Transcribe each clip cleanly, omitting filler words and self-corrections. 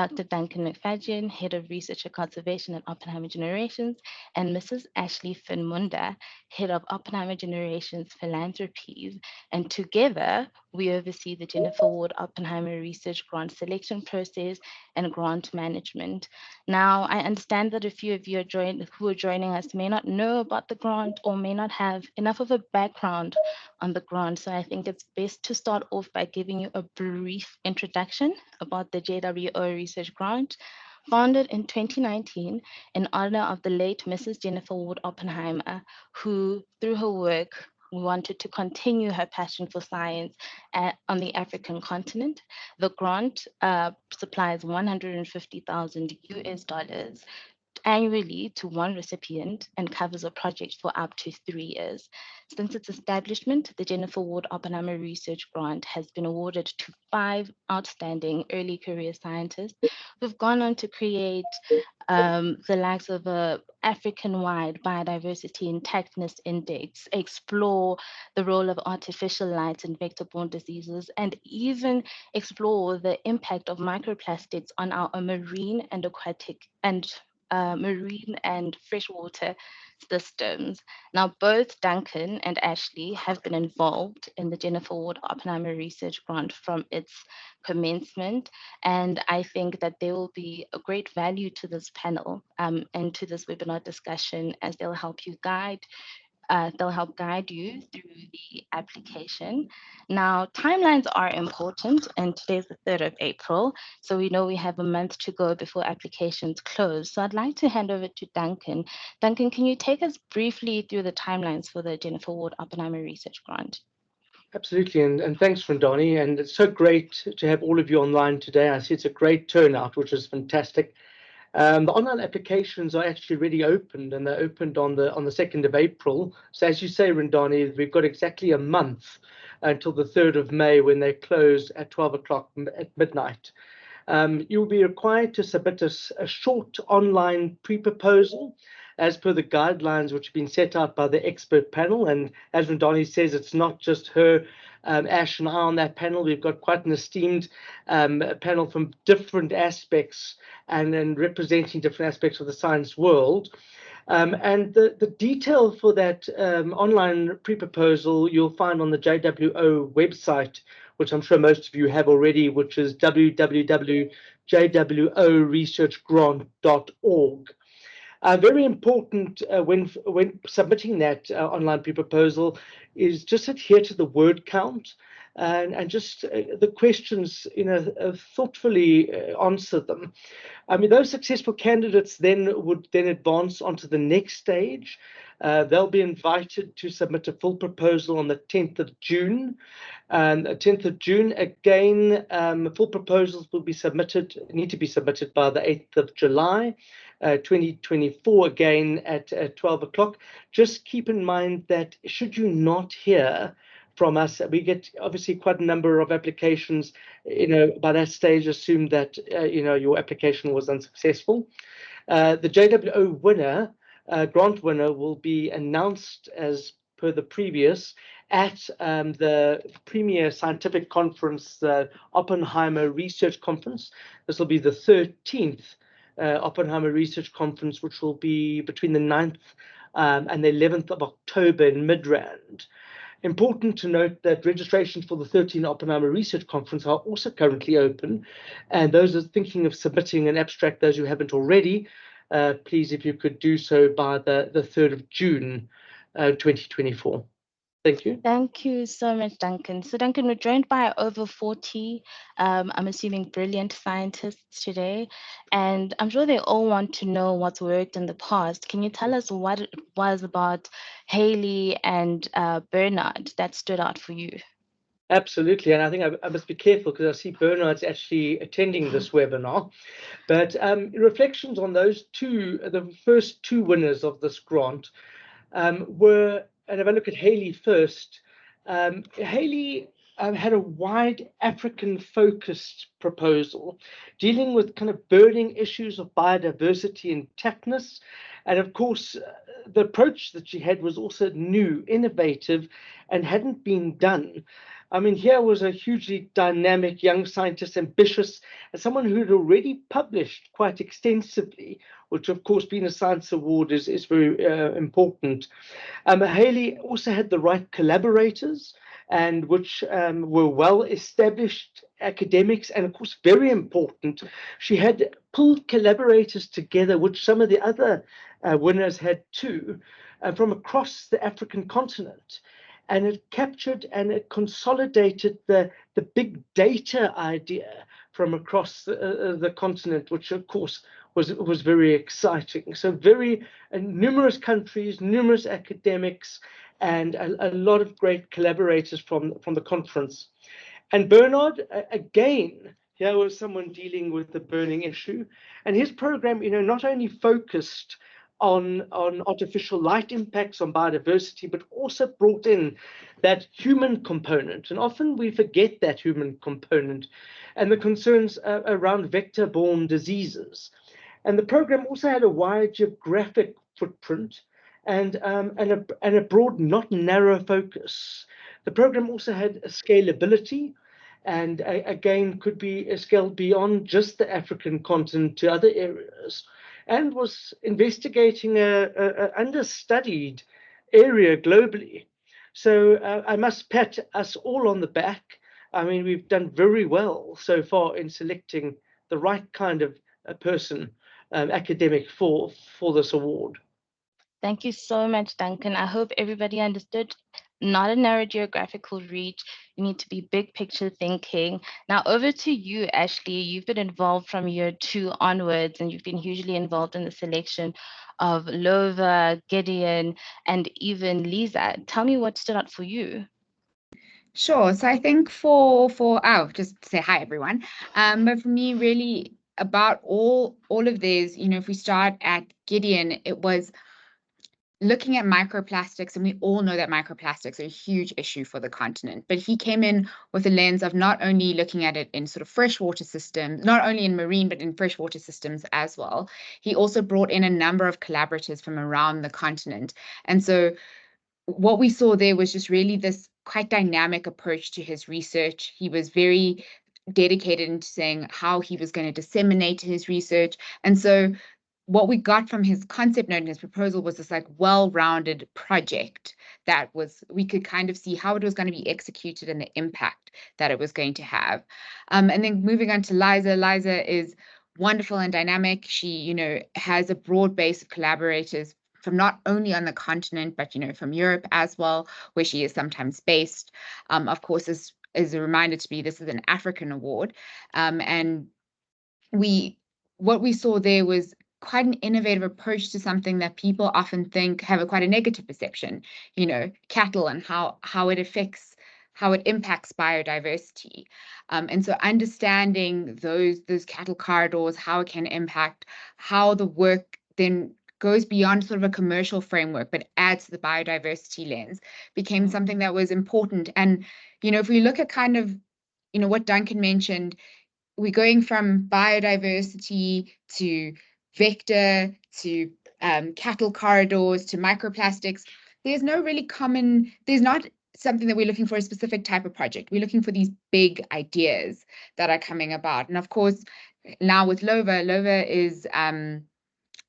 Dr. Duncan McFadyen, Head of Research and Conservation at Oppenheimer Generations, and Mrs. Ashley Finmunda, Head of Oppenheimer Generations Philanthropies. And together, we oversee the Jennifer Ward Oppenheimer Research Grant selection process and grant management. Now, I understand that a few of you who are joining us may not know about the grant or may not have enough of a background on the grant. So I think it's best to start off by giving you a brief introduction about the JWO Research Grant. Founded in 2019 in honor of the late Mrs. Jennifer Ward Oppenheimer, who, through her work, wanted to continue her passion for science on the African continent. The grant supplies 150,000 US dollars annually to one recipient and covers a project for up to 3 years. Since its establishment, the Jennifer Ward Oppenheimer Research Grant has been awarded to 5 outstanding early career scientists who've gone on to create the likes of a African-wide biodiversity intactness index, explore the role of artificial light in vector-borne diseases, and even explore the impact of microplastics on our marine and aquatic and marine and freshwater systems. Now, both Duncan and Ashley have been involved in the Jennifer Ward Oppenheimer Research Grant from its commencement, and I think that there will be a great value to this panel and to this webinar discussion as they'll help guide you through the application. Now, timelines are important, and today's the 3rd of April, so we know we have a month to go before applications close. So I'd like to hand over to Duncan. Duncan, can you take us briefly through the timelines for the Jennifer Ward Oppenheimer Research Grant? Absolutely, and thanks, Rendani, and it's so great to have all of you online today. I see it's a great turnout, which is fantastic. The online applications are actually already opened, and they're opened on the 2nd of April. So as you say, Rendani, we've got exactly a month until the 3rd of May when they close at 12 o'clock at midnight. You'll be required to submit a short online pre-proposal as per the guidelines which have been set out by the expert panel. And as Rendani says, it's not just her, Ash and I on that panel. We've got quite an esteemed panel from different aspects and representing different aspects of the science world. And the detail for that online pre-proposal you'll find on the JWO website, which I'm sure most of you have already, which is www.jworesearchgrant.org. Very important when submitting that online pre-proposal is just adhere to the word count and just the questions, thoughtfully answer them. I mean, those successful candidates would advance onto the next stage. They'll be invited to submit a full proposal on the 10th of June. 10th of June, again, full proposals will need to be submitted by the 8th of July. 2024, again at 12 o'clock. Just keep in mind that should you not hear from us, we get obviously quite a number of applications, by that stage assume that, your application was unsuccessful. The JWO winner, grant winner, will be announced as per the previous at the premier scientific conference, the Oppenheimer Research Conference. This will be the 13th Oppenheimer Research Conference, which will be between the 9th and the 11th of October in Midrand. Important to note that registrations for the 13th Oppenheimer Research Conference are also currently open, and those are thinking of submitting an abstract, those who haven't already, please, if you could do so by the 3rd of June, 2024. Thank you. Thank you so much, Duncan. So, Duncan, we're joined by over 40, I'm assuming, brilliant scientists today, and I'm sure they all want to know what's worked in the past. Can you tell us what it was about Haley and Bernard that stood out for you? Absolutely, and I think I must be careful because I see Bernard's actually attending this webinar. But reflections on those the first 2 winners of this grant were, and if I look at Haley first, Haley had a wide African-focused proposal dealing with kind of burning issues of biodiversity and intactness. And of course, the approach that she had was also new, innovative, and hadn't been done. I mean, here was a hugely dynamic young scientist, ambitious, and someone who had already published quite extensively, which, of course, being a science award is very important. Haley also had the right collaborators, and which were well established academics, and of course, very important, she had pulled collaborators together, which some of the other winners had too, from across the African continent. And it captured and it consolidated the big data idea from across the continent, which of course was very exciting. So very numerous countries, numerous academics, and a lot of great collaborators from the conference. And Bernard, again, here was someone dealing with the burning issue, and his program, not only focused on artificial light impacts on biodiversity, but also brought in that human component. And often we forget that human component and the concerns around vector-borne diseases. And the program also had a wide geographic footprint and a broad, not narrow focus. The program also had a scalability and again could be scaled beyond just the African continent to other areas, and was investigating a understudied area globally. So I must pat us all on the back. I mean, we've done very well so far in selecting the right kind of a person, academic for this award. Thank you so much, Duncan. I hope everybody understood. Not a narrow geographical reach. You need to be big picture thinking. Now, over to you, Ashley. You've been involved from year 2 onwards, and you've been hugely involved in the selection of Lova, Gideon, and even Lisa. Tell me what stood out for you. Sure. So I think for just to say hi everyone. But for me, really about all of these, if we start at Gideon, it was looking at microplastics, and we all know that microplastics are a huge issue for the continent. But he came in with a lens of not only looking at it in sort of freshwater systems, not only in marine, but in freshwater systems as well. He also brought in a number of collaborators from around the continent. And so what we saw there was just really this quite dynamic approach to his research. He was very dedicated into saying how he was going to disseminate his research. And so what we got from his concept note and his proposal was this like well-rounded project that we could kind of see how it was going to be executed and the impact that it was going to have. And then moving on to Liza. Liza is wonderful and dynamic. She, has a broad base of collaborators from not only on the continent, but, from Europe as well, where she is sometimes based. Of course, as a reminder to me, this is an African award. And what we saw there was quite an innovative approach to something that people often think have quite a negative perception, cattle and how it impacts biodiversity. And so understanding those cattle corridors, how it can impact, how the work then goes beyond sort of a commercial framework, but adds to the biodiversity lens, became something that was important. And, if we look at kind of, what Duncan mentioned, we're going from biodiversity to vector to cattle corridors to microplastics. There's not something that we're looking for a specific type of project. We're looking for these big ideas that are coming about. And of course, now with Lova is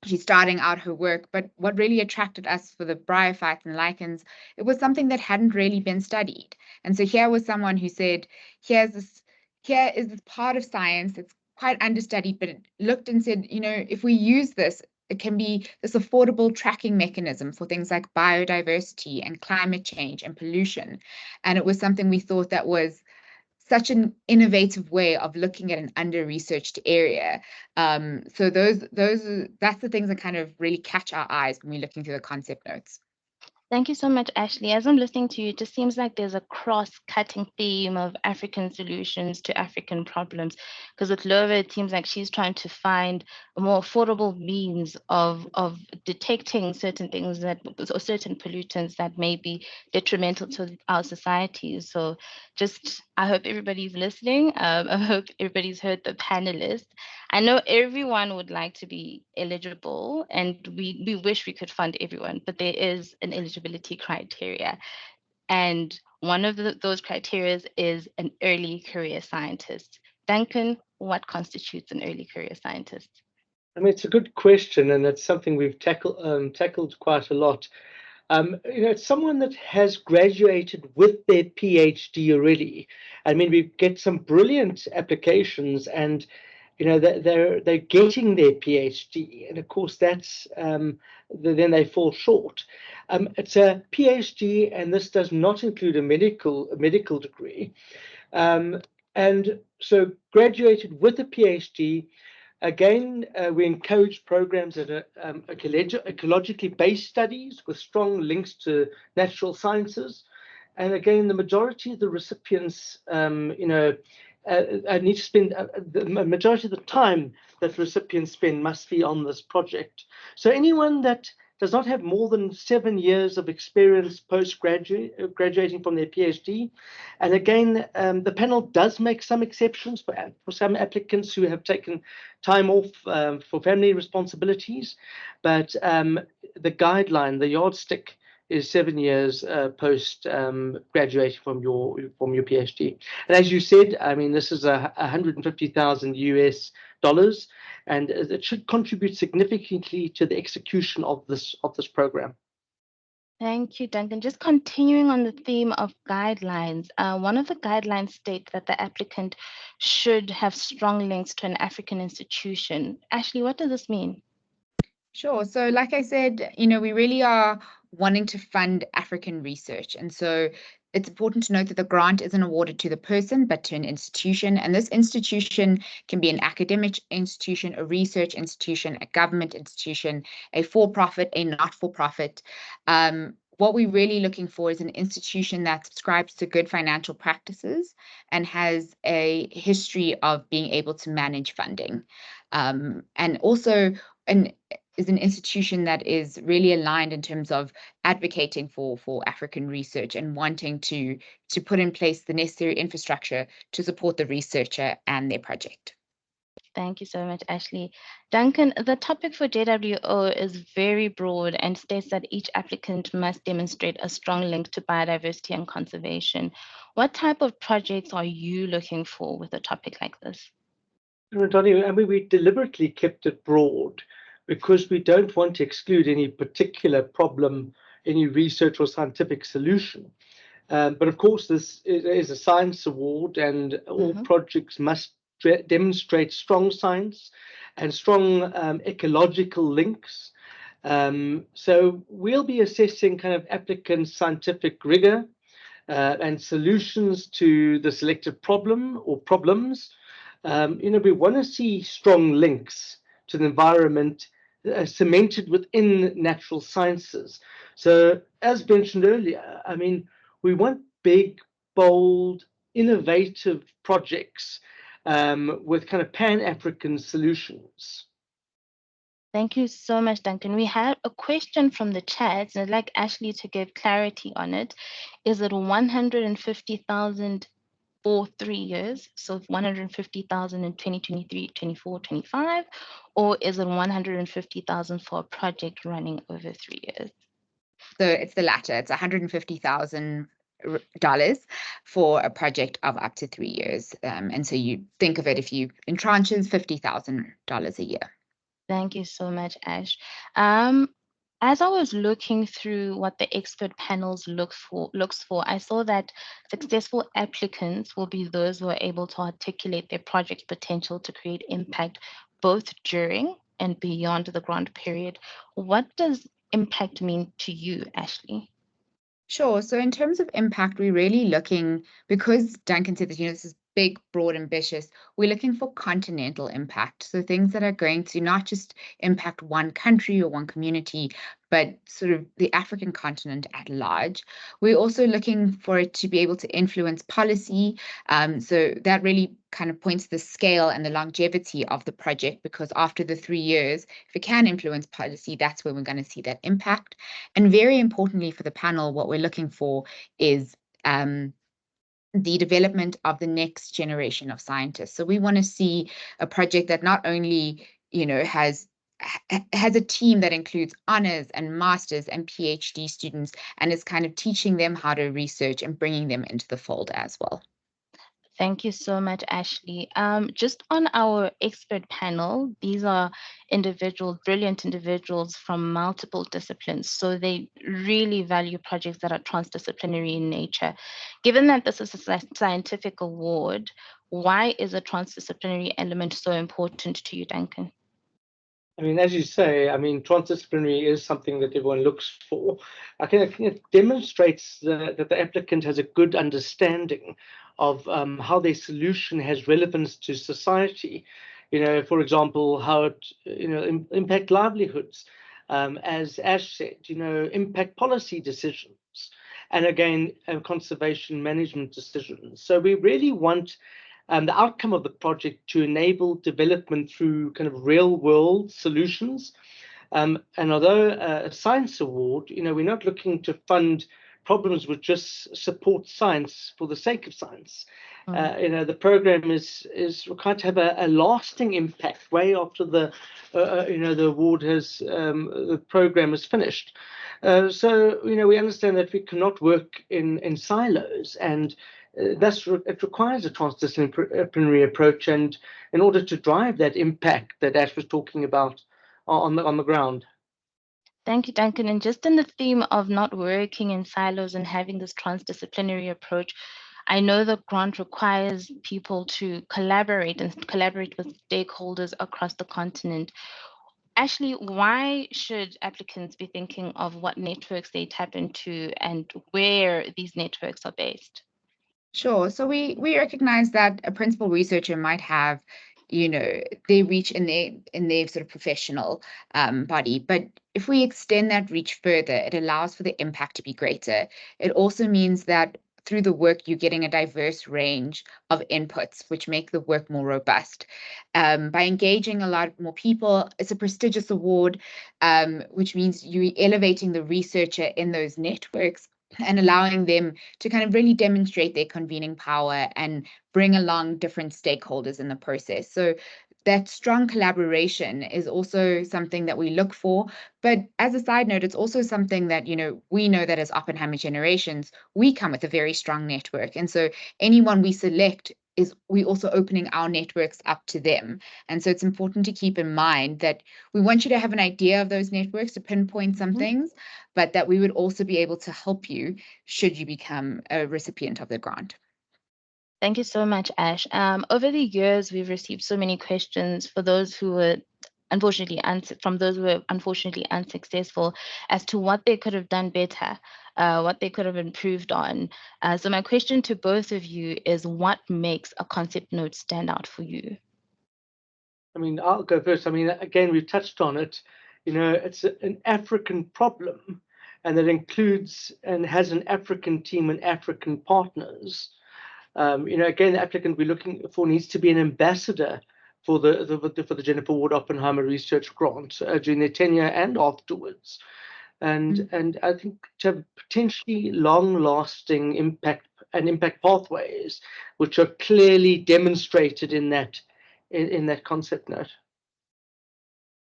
she's starting out her work, but what really attracted us for the bryophytes and lichens, it was something that hadn't really been studied. And so here was someone who said, here is this part of science that's quite understudied, but it looked and said, if we use this, it can be this affordable tracking mechanism for things like biodiversity and climate change and pollution. And it was something we thought that was such an innovative way of looking at an under-researched area. So that's the things that kind of really catch our eyes when we're looking through the concept notes. Thank you so much, Ashley. As I'm listening to you, it just seems like there's a cross-cutting theme of African solutions to African problems. Because with Lova, it seems like she's trying to find a more affordable means of detecting certain things or certain pollutants that may be detrimental to our societies. So I hope everybody's listening. I hope everybody's heard the panelists. I know everyone would like to be eligible, and we wish we could fund everyone, but there is an eligibility criteria. And One of those criteria is an early career scientist. Duncan, what constitutes an early career scientist? I mean, it's a good question, and it's something we've tackled quite a lot. It's someone that has graduated with their PhD already. I mean, we get some brilliant applications, and they're getting their PhD, and of course that's then they fall short. It's a PhD, and this does not include a medical degree. And so graduated with a PhD. Again, we encourage programs that are ecologically based studies with strong links to natural sciences. And again, the majority of the recipients, need to spend the majority of the time that recipients spend must be on this project. So anyone that does not have more than 7 years of experience graduating from their PhD. And again, the panel does make some exceptions for some applicants who have taken time off for family responsibilities, but the guideline, the yardstick, is 7 years post graduating from your PhD. And as you said, I mean, this is $150,000 US, and it should contribute significantly to the execution of this program. Thank you, Duncan. Just continuing on the theme of guidelines, one of the guidelines states that the applicant should have strong links to an African institution. Ashley, what does this mean? Sure. So like I said, we really are wanting to fund African research. And so it's important to note that the grant isn't awarded to the person, but to an institution. And this institution can be an academic institution, a research institution, a government institution, a for-profit, a not-for-profit. What we're really looking for is an institution that subscribes to good financial practices and has a history of being able to manage funding. And also is an institution that is really aligned in terms of advocating for African research and wanting to put in place the necessary infrastructure to support the researcher and their project. Thank you so much, Ashley. Duncan, the topic for JWO is very broad and states that each applicant must demonstrate a strong link to biodiversity and conservation. What type of projects are you looking for with a topic like this? Rendani, I mean, we deliberately kept it broad because we don't want to exclude any particular problem, any research or scientific solution. But of course, this is a science award, and all projects must demonstrate strong science and strong ecological links. So we'll be assessing kind of applicants' scientific rigor and solutions to the selected problem or problems. We want to see strong links to the environment cemented within natural sciences. So as mentioned earlier, I mean, we want big, bold, innovative projects with kind of Pan-African solutions. Thank you so much, Duncan. We had a question from the chat, and I'd like Ashley to give clarity on it. Is it 150,000 for 3 years, so 150,000 in 2023, 24, 25, or is it 150,000 for a project running over 3 years? So it's the latter. It's $150,000 for a project of up to 3 years. And so you think of it if you in tranches, $50,000 a year. Thank you so much, Ash. As I was looking through what the expert panels looks for, I saw that successful applicants will be those who are able to articulate their project potential to create impact both during and beyond the grant period. What does impact mean to you, Ashley? Sure. So in terms of impact, we're really looking, because Duncan said that, this is big, broad, ambitious, we're looking for continental impact. So things that are going to not just impact one country or one community, but sort of the African continent at large. We're also looking for it to be able to influence policy. So that really kind of points to the scale and the longevity of the project, because after the 3 years, if it can influence policy, that's where we're going to see that impact. And very importantly for the panel, what we're looking for is the development of the next generation of scientists. So we want to see a project that not only, has has a team that includes honors and masters and PhD students, and is kind of teaching them how to research and bringing them into the fold as well. Thank you so much, Ashley. Just on our expert panel, these are individuals, brilliant individuals from multiple disciplines. So they really value projects that are transdisciplinary in nature. Given that this is a scientific award, why is a transdisciplinary element so important to you, Duncan? I mean, as you say, I mean, transdisciplinary is something that everyone looks for. I think it demonstrates that the applicant has a good understanding of how their solution has relevance to society. You know, for example, how it, impact livelihoods. As Ash said, impact policy decisions, and again, conservation management decisions. So we really want the outcome of the project to enable development through kind of real world solutions. And although a science award, we're not looking to fund problems which just support science for the sake of science. The program is required to have a lasting impact way after the award has the program is finished. So we understand that we cannot work in silos, and it requires a transdisciplinary approach, and in order to drive that impact that Ash was talking about on the ground. Thank you, Duncan. And just in the theme of not working in silos and having this transdisciplinary approach, I know the grant requires people to collaborate with stakeholders across the continent. Ashley, why should applicants be thinking of what networks they tap into and where these networks are based? Sure. So we recognize that a principal researcher might have, their reach in their sort of professional body. But if we extend that reach further, it allows for the impact to be greater. It also means that through the work, you're getting a diverse range of inputs, which make the work more robust. By engaging a lot more people, it's a prestigious award, which means you're elevating the researcher in those networks and allowing them to kind of really demonstrate their convening power and bring along different stakeholders in the process. So that strong collaboration is also something that we look for. But as a side note, it's also something that, we know that as Oppenheimer generations, we come with a very strong network. And so anyone we select is we also opening our networks up to them. And so it's important to keep in mind that we want you to have an idea of those networks to pinpoint some things, but that we would also be able to help you should you become a recipient of the grant. Thank you so much, Ash. Over the years, we've received so many questions for those who were unfortunately unsuccessful as to what they could have done better, what they could have improved on. So my question to both of you is, what makes a concept note stand out for you? I mean, I'll go first. I mean, again, we've touched on it. It's an African problem, and that includes and has an African team and African partners. Again, the applicant we're looking for needs to be an ambassador for the JWO Ward Oppenheimer Research Grant during their tenure and afterwards. And I think to have potentially long-lasting impact pathways, which are clearly demonstrated in that concept note.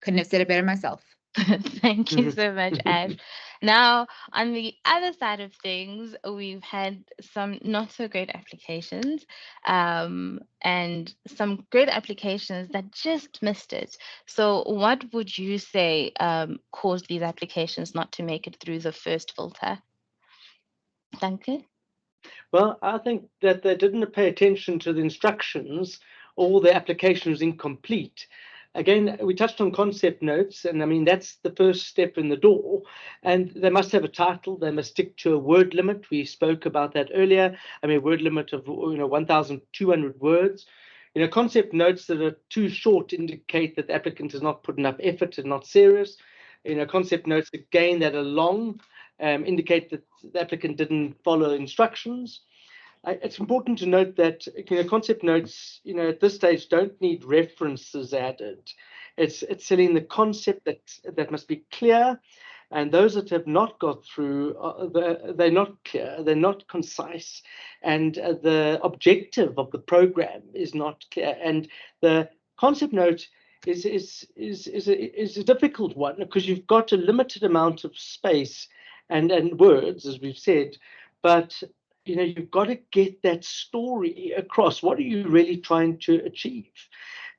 Couldn't have said it better myself. Thank you so much, Ash. Now, on the other side of things, we've had some not so great applications and some great applications that just missed it. So what would you say caused these applications not to make it through the first filter? Duncan? Well, I think that they didn't pay attention to the instructions, or the application was incomplete. Again, we touched on concept notes, and I mean, that's the first step in the door. And they must have a title. They must stick to a word limit. We spoke about that earlier. I mean, a word limit of 1,200 words. Concept notes that are too short indicate that the applicant has not put enough effort and not serious. Concept notes, again, that are long indicate that the applicant didn't follow instructions. It's important to note that concept notes, at this stage, don't need references added. It's setting the concept that must be clear, and those that have not got through, they're not clear, they're not concise, and the objective of the program is not clear. And the concept note is a difficult one, because you've got a limited amount of space and words, as we've said, but you've got to get that story across. What are you really trying to achieve?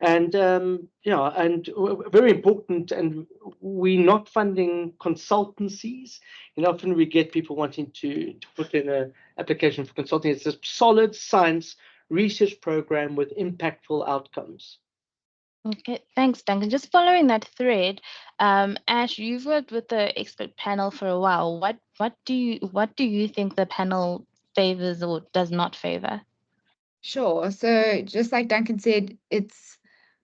And very important. And we're not funding consultancies. Often we get people wanting to put in an application for consulting. It's a solid science research program with impactful outcomes. Okay, thanks, Duncan. Just following that thread, Ash, you've worked with the expert panel for a while. What do you think the panel favors or does not favor? Sure. So just like Duncan said,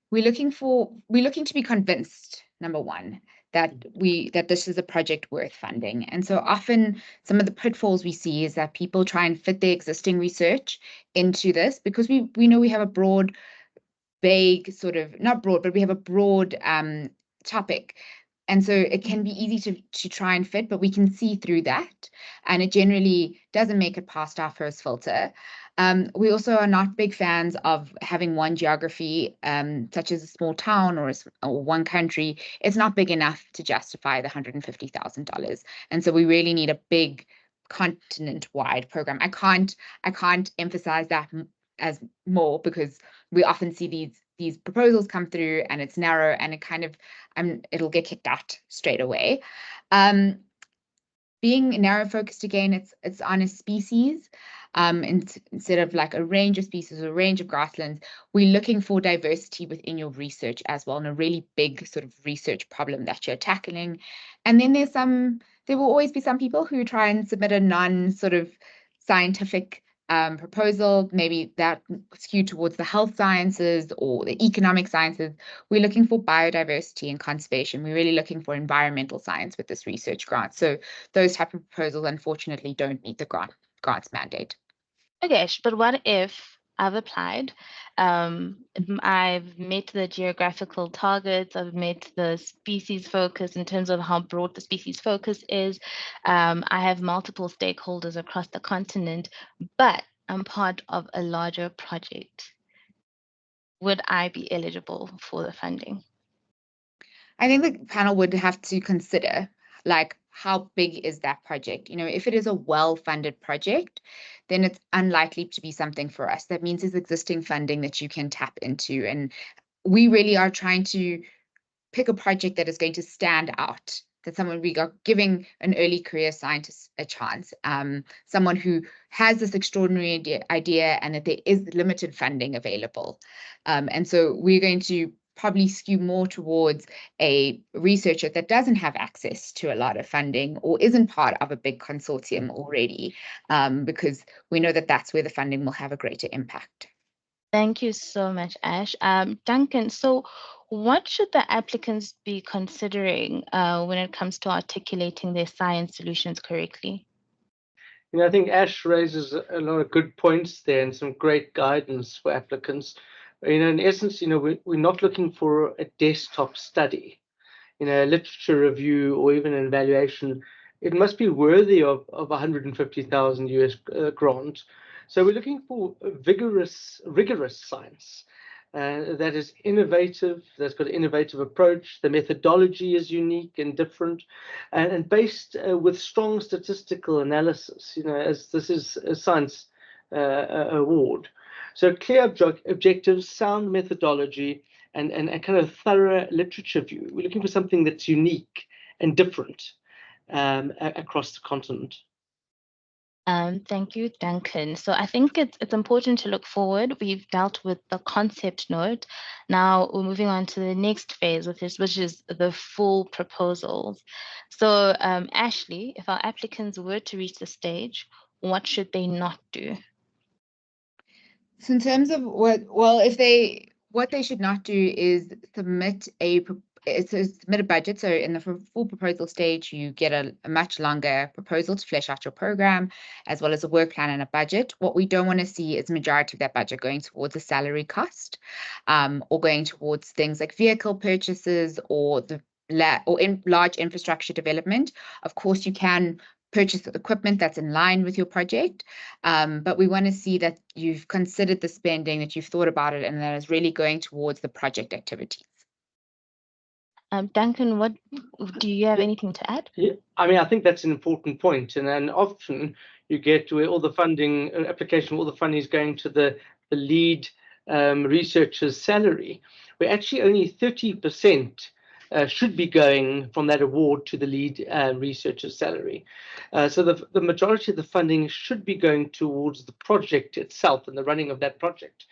we're looking to be convinced, number one, that this is a project worth funding. And so often some of the pitfalls we see is that people try and fit their existing research into this, because we know we have a broad, vague sort of, not broad, but we have a broad topic. And so it can be easy to try and fit, but we can see through that. And it generally doesn't make it past our first filter. We also are not big fans of having one geography, such as a small town or one country. It's not big enough to justify the $150,000. And so we really need a big continent-wide program. I can't emphasize that as more, because we often see these proposals come through and it's narrow, and it kind of it'll get kicked out straight away. Being narrow focused, again, it's on a species, instead of like a range of species or a range of grasslands. We're looking for diversity within your research as well, and a really big sort of research problem that you're tackling. And then there will always be some people who try and submit a non sort of scientific proposal, maybe that skewed towards the health sciences or the economic sciences. We're looking for biodiversity and conservation. We're really looking for environmental science with this research grant. So those type of proposals, unfortunately, don't meet the grant's mandate. Okay, but what if I've applied, I've met the geographical targets, I've met the species focus in terms of how broad the species focus is, I have multiple stakeholders across the continent, but I'm part of a larger project. Would I be eligible for the funding? I think the panel would have to consider, like, how big is that project? If it is a well-funded project, then it's unlikely to be something for us. That means there's existing funding that you can tap into. And we really are trying to pick a project that is going to stand out, that someone we are giving an early career scientist a chance, someone who has this extraordinary idea and that there is limited funding available. And so we're going to probably skew more towards a researcher that doesn't have access to a lot of funding or isn't part of a big consortium already, because we know that that's where the funding will have a greater impact. Thank you so much, Ash. Duncan, so what should the applicants be considering when it comes to articulating their science solutions correctly? I think Ash raises a lot of good points there and some great guidance for applicants. In essence, we're not looking for a desktop study, a literature review or even an evaluation. It must be worthy of 150,000 US grant. So we're looking for rigorous science that is innovative, that's got an innovative approach. The methodology is unique and different, and based with strong statistical analysis, as this is a science award. So clear objectives, sound methodology, and kind of thorough literature view. We're looking for something that's unique and different across the continent. Thank you, Duncan. So I think it's important to look forward. We've dealt with the concept note. Now we're moving on to the next phase, which is the full proposals. So Ashley, if our applicants were to reach the stage, what should they not do? So in terms of what they should not do is submit a budget. So in the full proposal stage, you get a much longer proposal to flesh out your program, as well as a work plan and a budget. What we don't want to see is the majority of that budget going towards a salary cost, or going towards things like vehicle purchases or large infrastructure development. Of course, you can purchase equipment that's in line with your project, but we want to see that you've considered the spending, that you've thought about it, and that is really going towards the project activities. Duncan, what do you have anything to add? Yeah, I mean, I think that's an important point, and often you get where all the funding application, all the funding is going to the lead researcher's salary, where actually only 30% should be going from that award to the lead researcher's salary. So the majority of the funding should be going towards the project itself and the running of that project.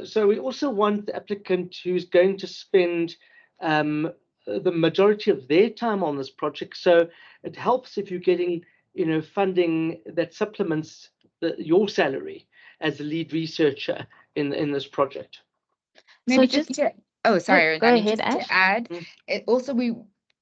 So we also want the applicant who's going to spend the majority of their time on this project. So it helps if you're getting, funding that supplements your salary as a lead researcher in this project. Maybe So just to, oh, sorry, go Rendani, ahead, just to Ash. add, also we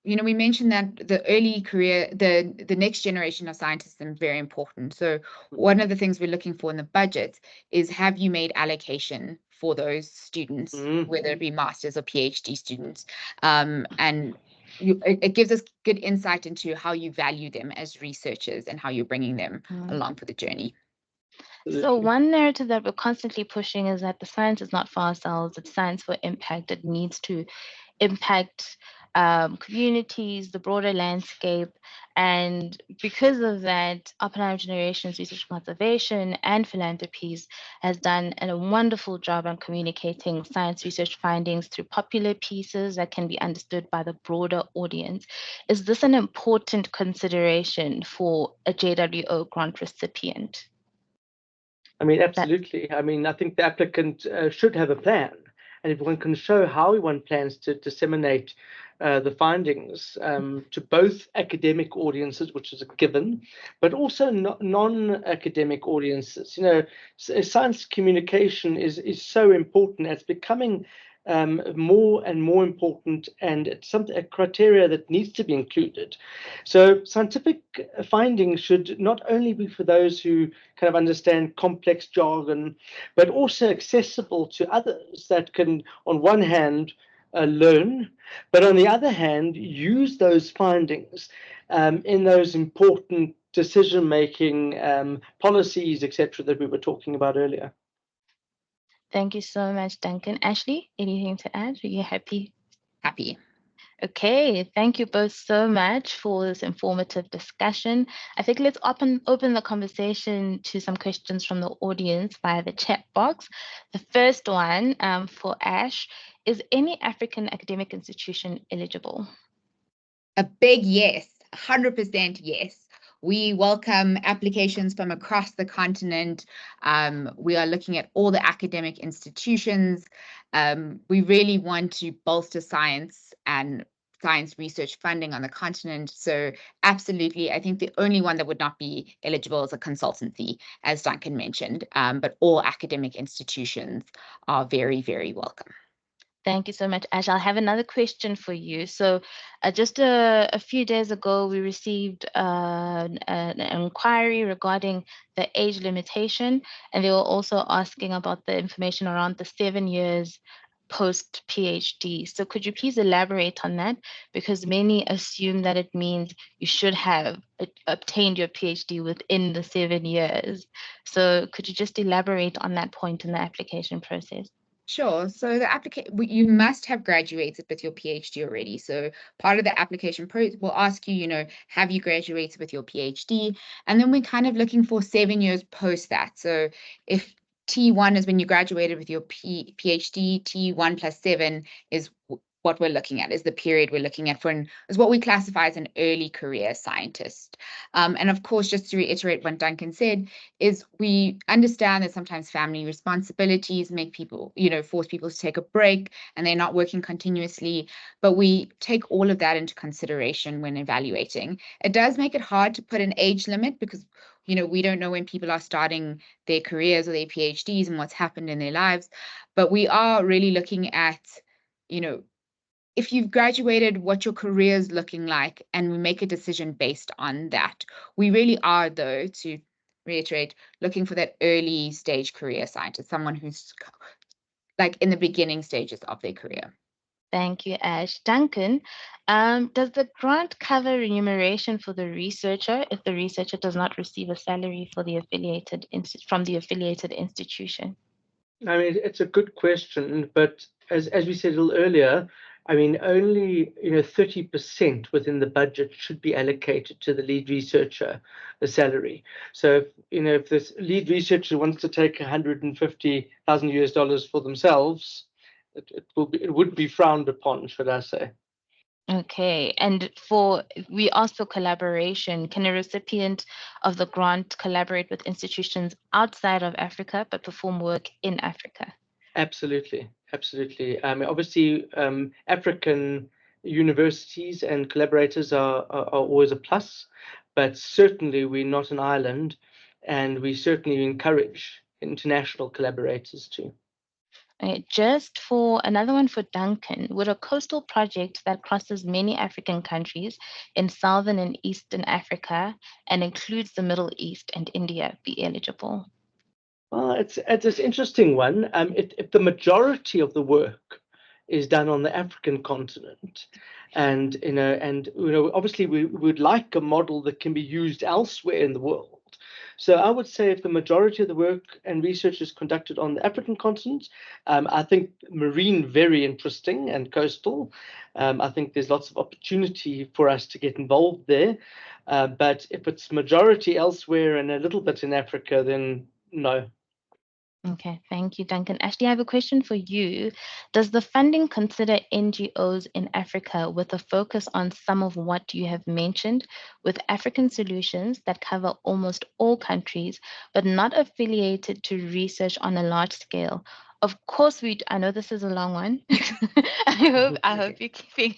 mentioned that the early career, the next generation of scientists is very important. So one of the things we're looking for in the budget is, have you made allocation for those students, whether it be masters or PhD students? And it gives us good insight into how you value them as researchers and how you're bringing them along for the journey. So one narrative that we're constantly pushing is that the science is not for ourselves, it's science for impact. It needs to impact communities, the broader landscape. And because of that, Oppenheimer Generations Research Conservation and Philanthropies has done a wonderful job on communicating science research findings through popular pieces that can be understood by the broader audience. Is this an important consideration for a JWO grant recipient? I mean, absolutely. I mean, I think the applicant should have a plan. And if one can show how one plans to disseminate the findings to both academic audiences, which is a given, but also non-academic audiences. Science communication is so important. It's becoming more and more important, and it's a criteria that needs to be included. So scientific findings should not only be for those who kind of understand complex jargon, but also accessible to others that can, on one hand, learn, but on the other hand, use those findings in those important decision-making policies, etc., that we were talking about earlier. Thank you so much, Duncan. Ashley, anything to add? Are you happy? Happy. Okay, thank you both so much for this informative discussion. I think let's open the conversation to some questions from the audience via the chat box. The first one for Ash, is any African academic institution eligible? A big yes, 100% yes. We welcome applications from across the continent. We are looking at all the academic institutions. We really want to bolster science and science research funding on the continent. So absolutely, I think the only one that would not be eligible is a consultancy, as Duncan mentioned, but all academic institutions are very, very welcome. Thank you so much, Ash. I'll have another question for you. So just a few days ago, we received an inquiry regarding the age limitation, and they were also asking about the information around the 7 years post-PhD. So could you please elaborate on that? Because many assume that it means you should have obtained your PhD within the 7 years. So could you just elaborate on that point in the application process? Sure. So you must have graduated with your PhD already. So part of the application process will ask you, have you graduated with your PhD? And then we're kind of looking for 7 years post that. So if T1 is when you graduated with your PhD, T1 plus 7 is what we're looking at, is the period we're looking at is what we classify as an early career scientist. And of course, just to reiterate what Duncan said, is we understand that sometimes family responsibilities make people, force people to take a break and they're not working continuously, but we take all of that into consideration when evaluating. It does make it hard to put an age limit because we don't know when people are starting their careers or their PhDs and what's happened in their lives, but we are really looking at, if you've graduated, what your career is looking like, and we make a decision based on that. We really are, though, to reiterate, looking for that early stage career scientist, someone who's like in the beginning stages of their career. Thank you, Ash. Duncan, does the grant cover remuneration for the researcher if the researcher does not receive a salary from the affiliated institution? I mean, it's a good question, but as we said a little earlier, I mean, only 30% within the budget should be allocated to the lead researcher, the salary. So if this lead researcher wants to take $150,000 for themselves, it would be frowned upon, should I say. Okay, and we asked for collaboration. Can a recipient of the grant collaborate with institutions outside of Africa but perform work in Africa? Absolutely, absolutely. Obviously, African universities and collaborators are always a plus, but certainly we're not an island, and we certainly encourage international collaborators too. Just for another one for Duncan, would a coastal project that crosses many African countries in Southern and Eastern Africa and includes the Middle East and India be eligible? Well, it's an interesting one. If the majority of the work is done on the African continent, and obviously we would like a model that can be used elsewhere in the world. So I would say if the majority of the work and research is conducted on the African continent, I think marine very interesting and coastal. I think there's lots of opportunity for us to get involved there. But if it's majority elsewhere and a little bit in Africa, then no. Okay, thank you, Duncan. Ashley, I have a question for you. Does the funding consider NGOs in Africa with a focus on some of what you have mentioned, with African solutions that cover almost all countries, but not affiliated to research on a large scale? Of course, I know this is a long one. I hope you're keeping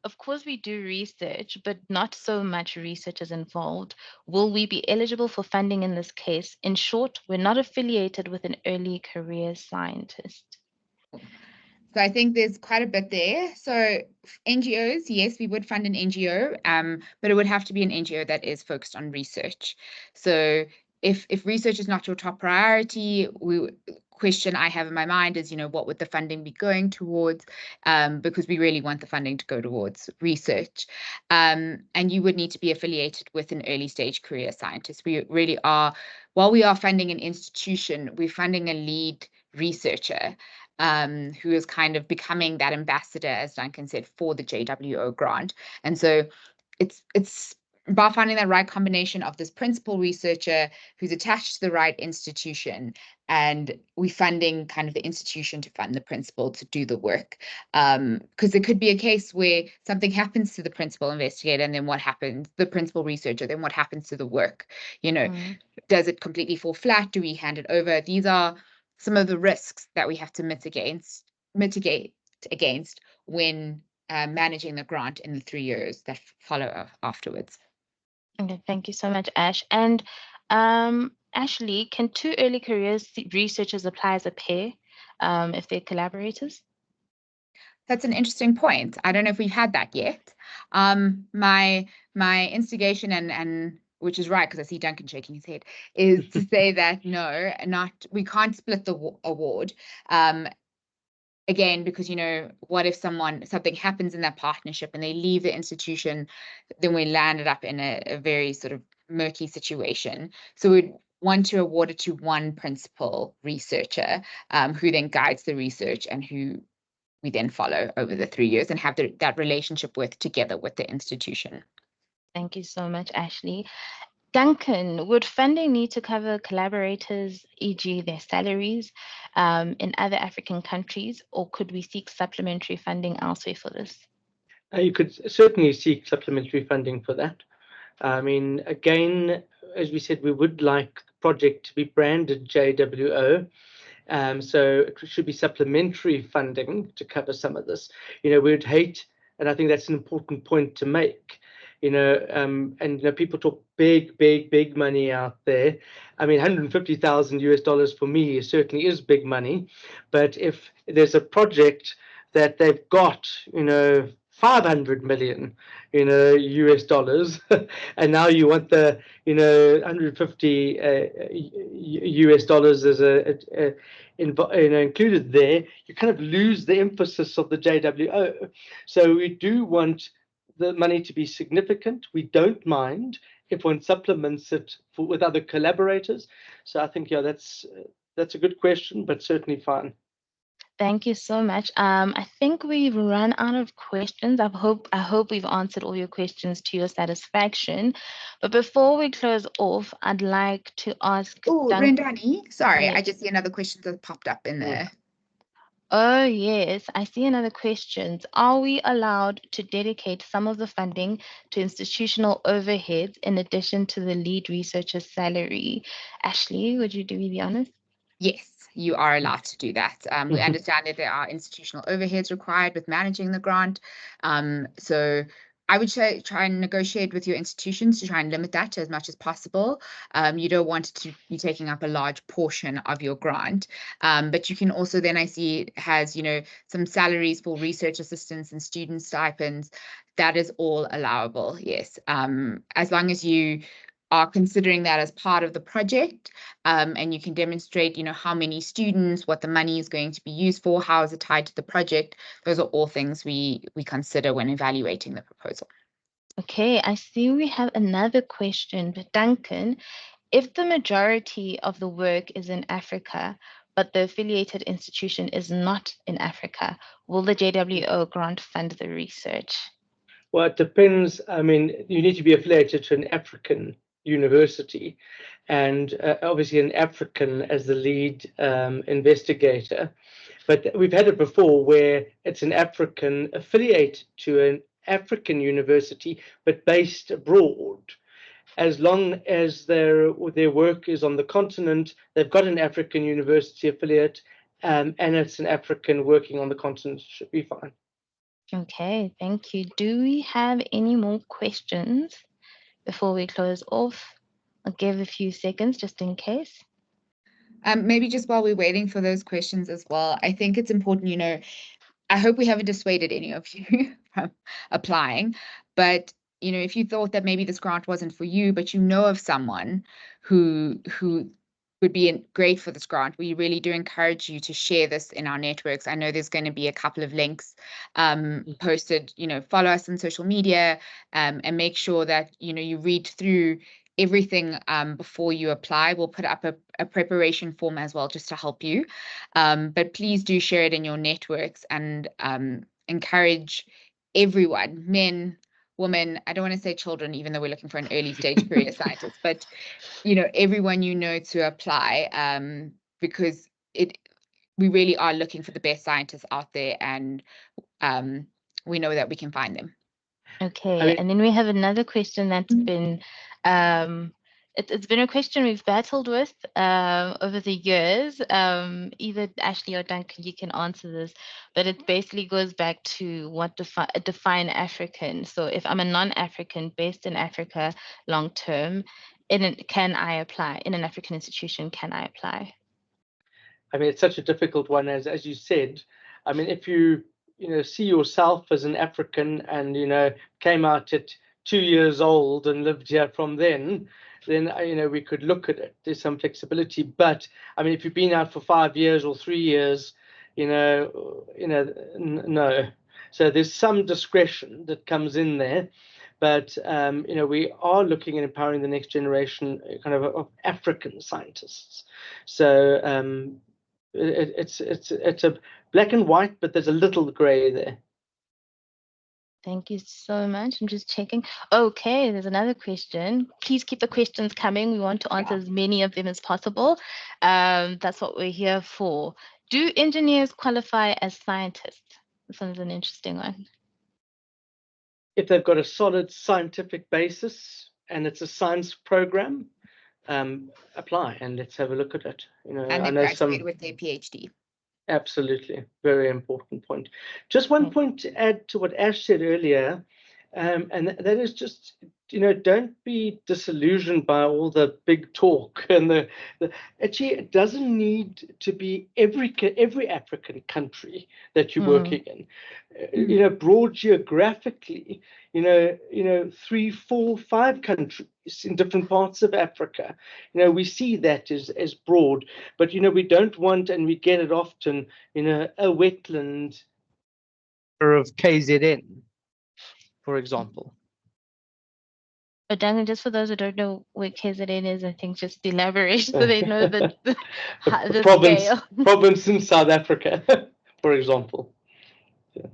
of course, we do research, but not so much research is involved. Will we be eligible for funding in this case? In short, we're not affiliated with an early career scientist. So I think there's quite a bit there. So NGOs, yes, we would fund an NGO, but it would have to be an NGO that is focused on research. So if research is not your top priority, question I have in my mind is, what would the funding be going towards? Because we really want the funding to go towards research. And you would need to be affiliated with an early stage career scientist. We really are, while we are funding an institution, we're funding a lead researcher who is kind of becoming that ambassador, as Duncan said, for the JWO grant. And so it's about finding that right combination of this principal researcher who's attached to the right institution, and we funding kind of the institution to fund the principal to do the work. Because there could be a case where something happens to the principal investigator, and then what happens, the principal researcher, then what happens to the work? Does it completely fall flat? Do we hand it over? These are some of the risks that we have to mitigate against when managing the grant in the 3 years that follow afterwards. Okay, thank you so much, Ash. And Ashley, can two early careers researchers apply as a pair if they're collaborators? That's an interesting point. I don't know if we've had that yet. My instigation and which is right, because I see Duncan shaking his head, is to say that no, we can't split the award. Again, because what if something happens in that partnership and they leave the institution, then we landed up in a very sort of murky situation. So we'd want to award it to one principal researcher who then guides the research and who we then follow over the 3 years and have that relationship together with the institution. Thank you so much, Ashley. Duncan, would funding need to cover collaborators, e.g. their salaries, in other African countries, or could we seek supplementary funding elsewhere for this? You could certainly seek supplementary funding for that. I mean, again, as we said, we would like the project to be branded JWO. So it should be supplementary funding to cover some of this. We'd hate, and I think that's an important point to make, and people talk big money out there. I mean, $150,000 for me certainly is big money, but if there's a project that they've got, 500 million, US dollars, and now you want the, 150 US dollars as included there, you kind of lose the emphasis of the JWO. So we do want the money to be significant. We don't mind if one supplements it with other collaborators. So I think, that's a good question, but certainly fine. Thank you so much. I think we've run out of questions. I hope we've answered all your questions to your satisfaction. But before we close off, I'd like to ask Oh, Duncan. Rendani, sorry, Yes. I just see another question that popped up in there. Oh, yes. I see another question. Are we allowed to dedicate some of the funding to institutional overheads in addition to the lead researcher's salary? Ashley, would you do me the honors? Yes, you are allowed to do that. We understand that there are institutional overheads required with managing the grant. So I would say try and negotiate with your institutions to try and limit that as much as possible. You don't want it to be taking up a large portion of your grant. But you can also then, I see it has, some salaries for research assistants and student stipends. That is all allowable, yes. As long as you are considering that as part of the project, and you can demonstrate, how many students, what the money is going to be used for, how is it tied to the project. Those are all things we consider when evaluating the proposal. Okay, I see we have another question. But Duncan, if the majority of the work is in Africa, but the affiliated institution is not in Africa, will the JWO grant fund the research? Well, it depends. I mean, you need to be affiliated to an African university, and obviously an African as the lead investigator. But we've had it before where it's an African affiliate to an African university, but based abroad. As long as their work is on the continent, they've got an African university affiliate, and it's an African working on the continent, it should be fine. Okay, thank you. Do we have any more questions before we close off? I'll give a few seconds just in case. Maybe just while we're waiting for those questions as well, I think it's important, I hope we haven't dissuaded any of you from applying, but if you thought that maybe this grant wasn't for you, but you know of someone who would be great for this grant, we really do encourage you to share this in our networks. I know there's going to be a couple of links posted, follow us on social media, and make sure that, you read through everything before you apply. We'll put up a preparation form as well, just to help you. But please do share it in your networks and encourage everyone, men, women, I don't want to say children, even though we're looking for an early stage career scientist, but everyone to apply, because we really are looking for the best scientists out there, and we know that we can find them. Okay, and then we have another question that's been, it's been a question we've battled with over the years. Either Ashley or Duncan, you can answer this, but it basically goes back to what define African. So if I'm a non-African based in Africa long term, can I apply in an African institution? Can I apply? I mean, it's such a difficult one, as you said. I mean, if you see yourself as an African and came out at 2 years old and lived here from then we could look at it. There's some flexibility, but I mean, if you've been out for 5 years or 3 years, no. So there's some discretion that comes in there, but we are looking at empowering the next generation kind of African scientists. So it's a black and white, but there's a little gray there. Thank you so much. I'm just checking. Okay, there's another question. Please keep the questions coming. We want to answer as many of them as possible. That's what we're here for. Do engineers qualify as scientists? This one's an interesting one. If they've got a solid scientific basis and it's a science program, apply and let's have a look at it. And they graduate with their PhD. Absolutely, very important point. Just one point to add to what Ash said earlier, and that is just don't be disillusioned by all the big talk and actually it doesn't need to be every African country that you're working in. Broad geographically, 3, 4, 5 countries in different parts of Africa. We see that as broad, but we don't want, and we get it often, a wetland of KZN, for example. But Daniel, just for those who don't know what KZN is, I think just elaborate so they know the province in South Africa. for example. Yeah.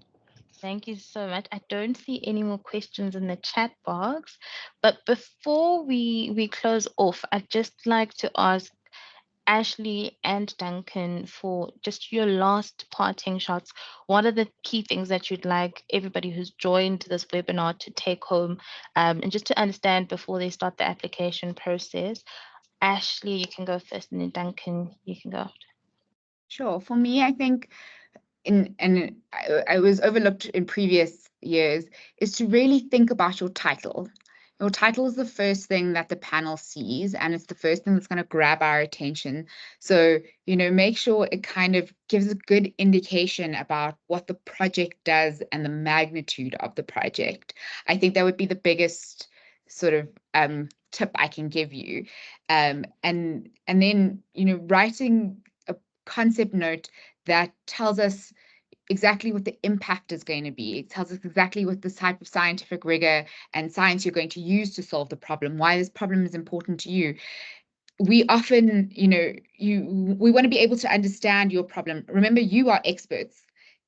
Thank you so much. I don't see any more questions in the chat box, but before we close off, I'd just like to ask Ashley and Duncan for just your last parting shots. What are the key things that you'd like everybody who's joined this webinar to take home, and just to understand before they start the application process? Ashley, you can go first, and then Duncan, you can go. Sure. For me, I think, I was overlooked in previous years, is to really think about your title. Your title is the first thing that the panel sees, and it's the first thing that's going to grab our attention. So, make sure it kind of gives a good indication about what the project does and the magnitude of the project. I think that would be the biggest sort of tip I can give you. And then, writing a concept note that tells us exactly what the impact is going to be. It tells us exactly what the type of scientific rigor and science you're going to use to solve the problem, why this problem is important to you. We often, we want to be able to understand your problem. Remember, you are experts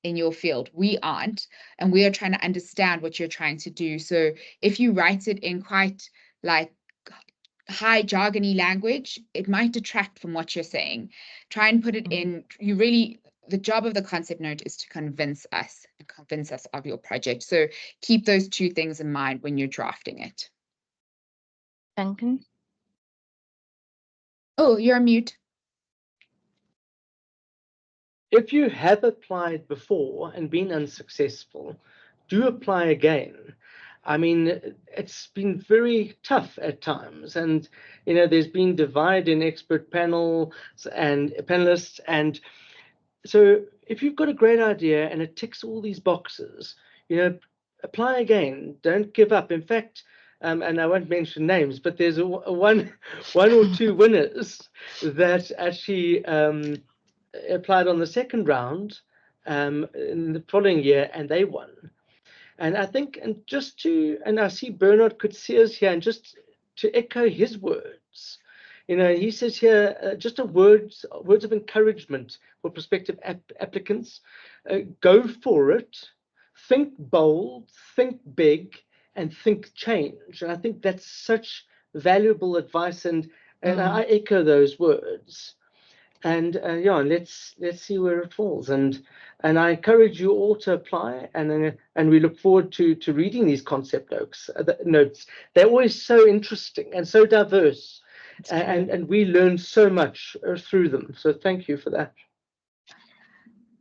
in your field. We aren't, and we are trying to understand what you're trying to do. So if you write it in quite like high jargony language, it might detract from what you're saying. Try and put it in, the job of the concept note is to convince us of your project. So keep those two things in mind when you're drafting it. Duncan? Oh, you're on mute. If you have applied before and been unsuccessful, do apply again. I mean, it's been very tough at times, and there's been divide in expert panels and panelists, and so if you've got a great idea and it ticks all these boxes, apply again. Don't give up. In fact, and I won't mention names, but there's one or two winners that actually applied on the second round in the following year, and they won. And I think, and I see Bernard Kutsia here, and just to echo his words, he says here, just words of encouragement for prospective applicants. Go for it, think bold, think big, and think change. And I think that's such valuable advice, and I echo those words. And let's see where it falls. And I encourage you all to apply, and we look forward to reading these concept notes. They're always so interesting and so diverse, and we learn so much through them. So thank you for that.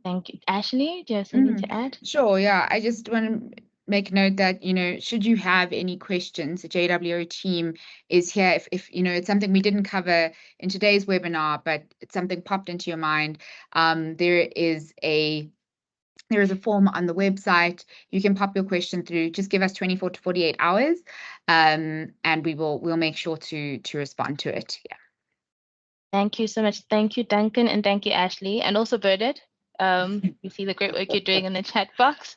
Thank you. Ashley, do you have something to add? Sure, yeah. I just want to make note that, should you have any questions, the JWO team is here. If it's something we didn't cover in today's webinar, but it's something popped into your mind, there is a form on the website. You can pop your question through. Just give us 24 to 48 hours, and we'll make sure to respond to it. Yeah. Thank you so much. Thank you, Duncan, and thank you, Ashley, and also Bernard. We see the great work you're doing in the chat box.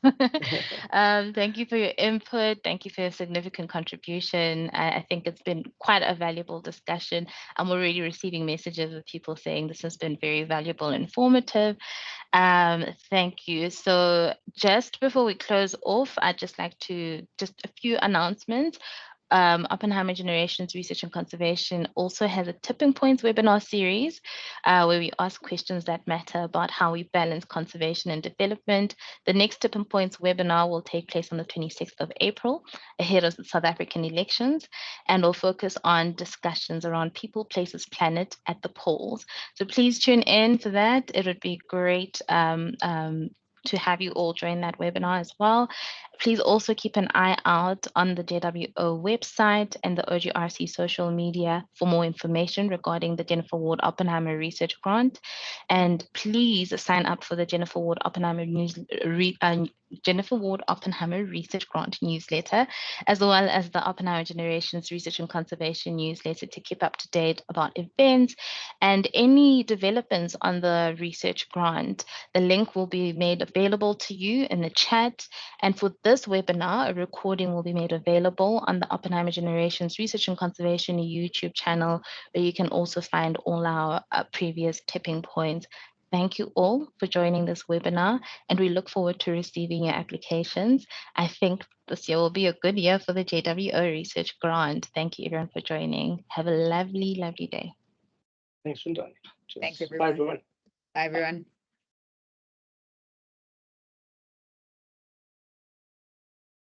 Thank you for your input. Thank you for your significant contribution. I think it's been quite a valuable discussion. I'm already receiving messages of people saying this has been very valuable and informative. Thank you. So just before we close off, I'd just like to just a few announcements. Oppenheimer Generations Research and Conservation also has a Tipping Points webinar series where we ask questions that matter about how we balance conservation and development. The next Tipping Points webinar will take place on the 26th of April, ahead of the South African elections, and will focus on discussions around people, places, planet at the polls. So please tune in for that. It would be great to have you all join that webinar as well. Please also keep an eye out on the JWO website and the OGRC social media for more information regarding the Jennifer Ward Oppenheimer Research Grant. And please sign up for the Jennifer Ward Oppenheimer Research Grant newsletter, as well as the Oppenheimer Generations Research and Conservation newsletter to keep up to date about events and any developments on the research grant. The link will be made available to you in the chat. And for this webinar, a recording will be made available on the Oppenheimer Generations Research and Conservation YouTube channel, where you can also find all our previous tipping points. Thank you all for joining this webinar, and we look forward to receiving your applications. I think this year will be a good year for the JWO Research Grant. Thank you everyone for joining. Have a lovely, lovely day. Thanks, Rendani. Thanks, Bye, everyone. everyone. Bye, everyone.